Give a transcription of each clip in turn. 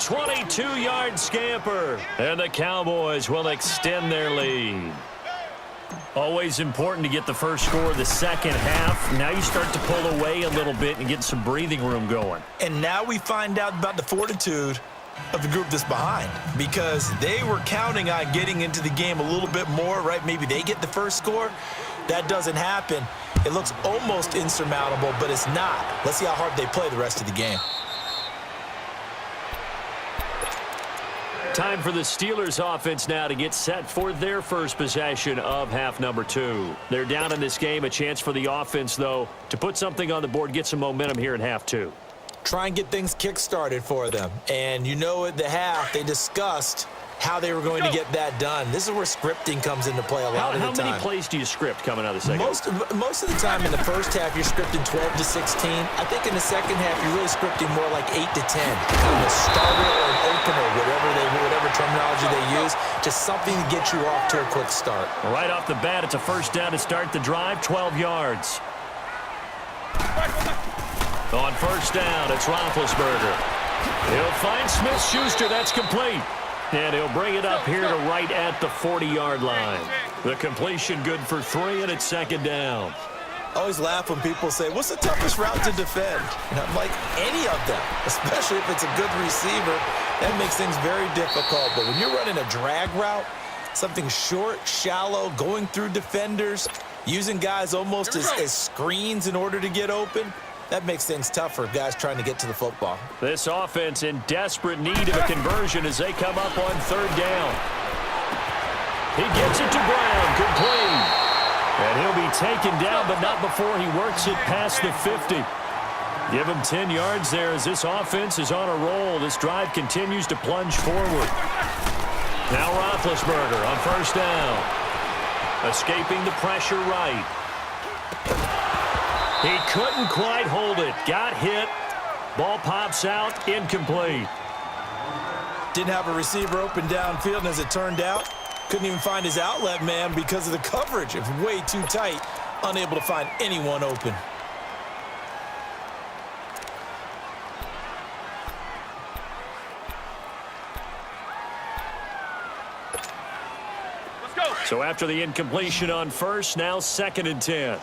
22-yard scamper, and the Cowboys will extend their lead. Always important to get the first score of the second half. Now you start to pull away a little bit and get some breathing room going. And now we find out about the fortitude of the group that's behind, because they were counting on getting into the game a little bit more, right? Maybe they get the first score. That doesn't happen. It looks almost insurmountable, but it's not. Let's see how hard they play the rest of the game. Time for the Steelers offense now to get set for their first possession of half number 2. They're down in this game. A chance for the offense, though, to put something on the board, get some momentum here in half 2. Try and get things kick-started for them. And you know at the half, they discussed how they were going to get that done. This is where scripting comes into play a lot of the time. How many plays do you script coming out of the second? Most of the time in the first half, you're scripting 12 to 16. I think in the second half, you're really scripting more like 8 to 10. Kind of a starter or an opener, whatever terminology they use, just something to get you off to a quick start. Right off the bat, it's a first down to start the drive, 12 yards. On first down, it's Roethlisberger. He'll find Smith-Schuster. That's complete. And he'll bring it up here to right at the 40-yard line. The completion good for 3, and it's second down. I always laugh when people say, what's the toughest route to defend? And I'm like, any of them, especially if it's a good receiver. That makes things very difficult. But when you're running a drag route, something short, shallow, going through defenders, using guys almost as screens in order to get open, that makes things tough for guys trying to get to the football. This offense in desperate need of a conversion as they come up on third down. He gets it to Brown, complete. And he'll be taken down, but not before he works it past the 50. Give him 10 yards there as this offense is on a roll. This drive continues to plunge forward. Now Roethlisberger on first down. Escaping the pressure right. He couldn't quite hold it. Got hit. Ball pops out. Incomplete. Didn't have a receiver open downfield, and as it turned out, couldn't even find his outlet man because of the coverage. It was way too tight. Unable to find anyone open. Let's go. So after the incompletion on first, now second and 10.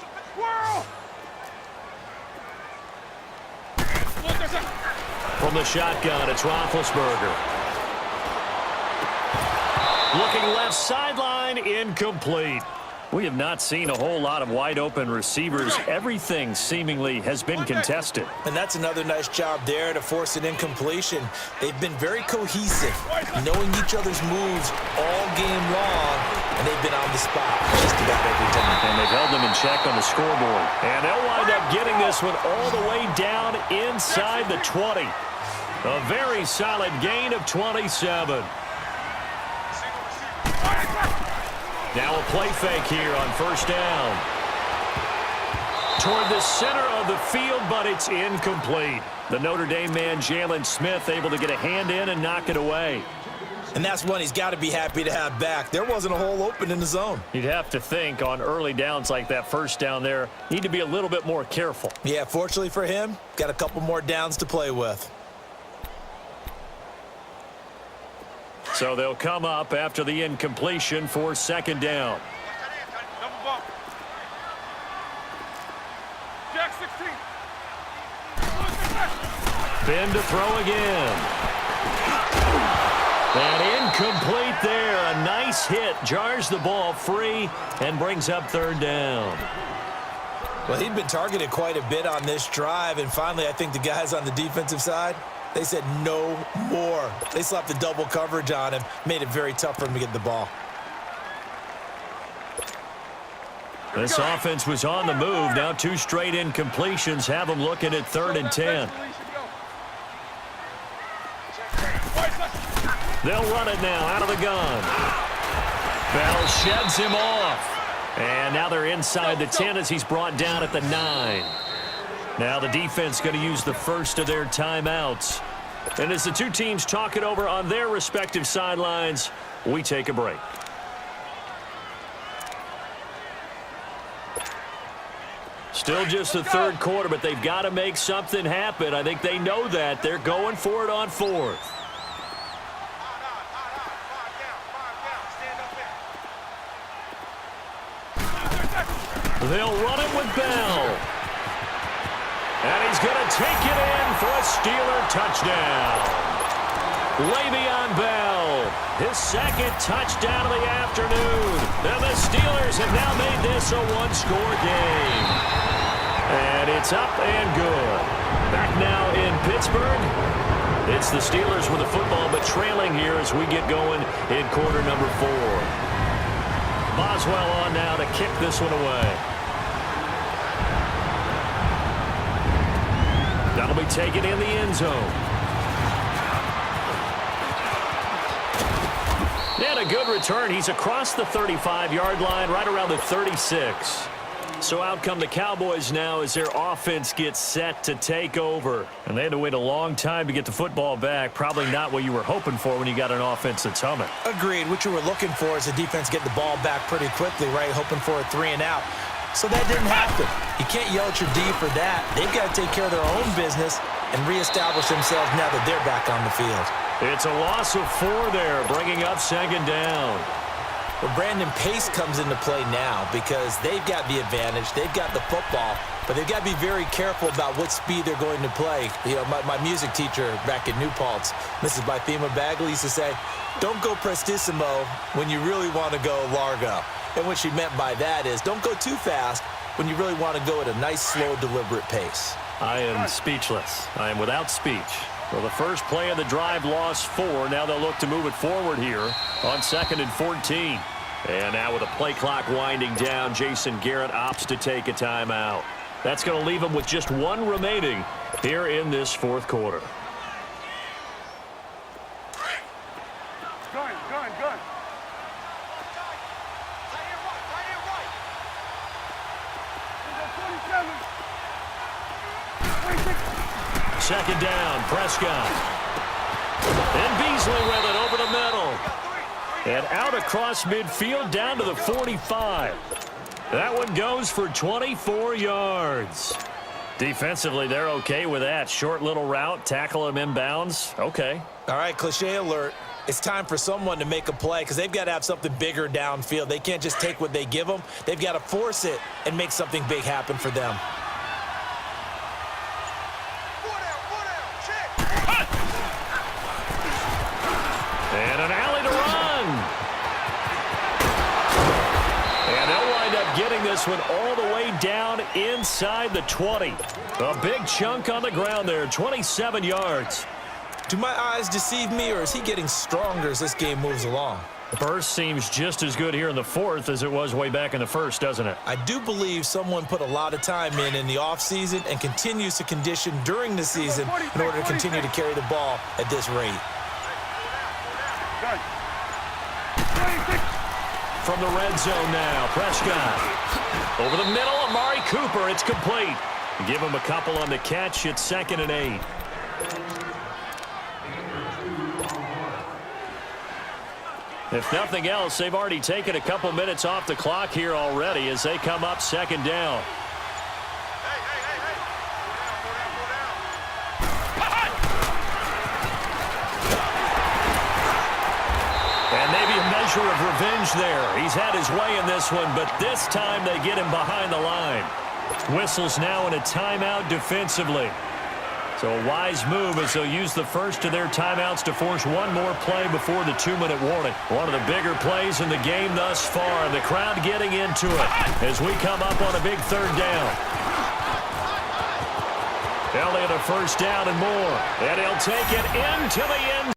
From the shotgun, it's Roethlisberger. Looking left sideline, incomplete. We have not seen a whole lot of wide-open receivers. Everything seemingly has been contested. And that's another nice job there to force an incompletion. They've been very cohesive, knowing each other's moves all game long, and they've been on the spot just about every time. And they've held them in check on the scoreboard. And they'll wind up getting this one all the way down inside the 20. A very solid gain of 27. Now a play fake here on first down. Toward the center of the field, but it's incomplete. The Notre Dame man, Jalen Smith, able to get a hand in and knock it away. And that's one he's got to be happy to have back. There wasn't a hole open in the zone. You'd have to think on early downs like that first down there, need to be a little bit more careful. Yeah, fortunately for him, got a couple more downs to play with. So they'll come up after the incompletion for second down. Jack 16. Ben to throw again. And incomplete there. A nice hit. Jars the ball free and brings up third down. Well, he'd been targeted quite a bit on this drive, and finally I think the guys on the defensive side, they said no more. They slapped the double coverage on him, made it very tough for him to get the ball. This offense was on the move. Now 2 straight incompletions have them looking at third and 10. They'll run it now out of the gun. Bell sheds him off. And now they're inside the 10 as he's brought down at the 9. Now the defense going to use the first of their timeouts. And as the two teams talk it over on their respective sidelines, we take a break. Still just the third quarter, but they've got to make something happen. I think they know that. They're going for it on fourth. They'll run it with Bell. And he's going to take it in for a Steeler touchdown. Le'Veon Bell, his second touchdown of the afternoon. And the Steelers have now made this a one-score game. And it's up and good. Back now in Pittsburgh. It's the Steelers with the football, but trailing here as we get going in quarter number 4. Boswell on now to kick this one away. That'll be taken in the end zone. And a good return. He's across the 35-yard line, right around the 36. So out come the Cowboys now as their offense gets set to take over. And they had to wait a long time to get the football back. Probably not what you were hoping for when you got an offense that's humming. Agreed. What you were looking for is the defense getting the ball back pretty quickly, right? Hoping for a 3-and-out. So that didn't happen. You can't yell at your D for that. They've got to take care of their own business and reestablish themselves now that they're back on the field. It's a loss of 4 there, bringing up second down. Well, Brandon, pace comes into play now because they've got the advantage. They've got the football, but they've got to be very careful about what speed they're going to play. You know, my music teacher back at New Paltz, Mrs. Bythema Bagley, used to say, don't go prestissimo when you really want to go largo. And what she meant by that is don't go too fast when you really want to go at a nice, slow, deliberate pace. I am speechless. I am without speech. Well, the first play of the drive lost 4. Now they'll look to move it forward here on 2nd and 14. And now with the play clock winding down, Jason Garrett opts to take a timeout. That's going to leave him with just 1 remaining here in this 4th quarter. Gun. Second down, Prescott. And Beasley with it over the middle. And out across midfield down to the 45. That one goes for 24 yards. Defensively, they're okay with that. Short little route, tackle him inbounds. Okay. All right, cliche alert. It's time for someone to make a play because they've got to have something bigger downfield. They can't just take what they give them. They've got to force it and make something big happen for them. And an alley to run. And they'll wind up getting this one all the way down inside the 20. A big chunk on the ground there, 27 yards. Do my eyes deceive me, or is he getting stronger as this game moves along? Burst seems just as good here in the 4th as it was way back in the 1st, doesn't it? I do believe someone put a lot of time in the offseason and continues to condition during the season in order to continue to carry the ball at this rate. From the red zone now, Prescott. Over the middle, Amari Cooper. It's complete. Give him a couple on the catch. It's 2nd and 8. If nothing else, they've already taken a couple minutes off the clock here already as they come up 2nd down. And maybe a measure of revenge there. He's had his way in this one, but this time they get him behind the line. Whistles now in a timeout defensively. So a wise move as they'll use the first of their timeouts to force one more play before the 2-minute warning. One of the bigger plays in the game thus far. And the crowd getting into it as we come up on a big 3rd down. Elliott a first down and more. And he'll take it into the end.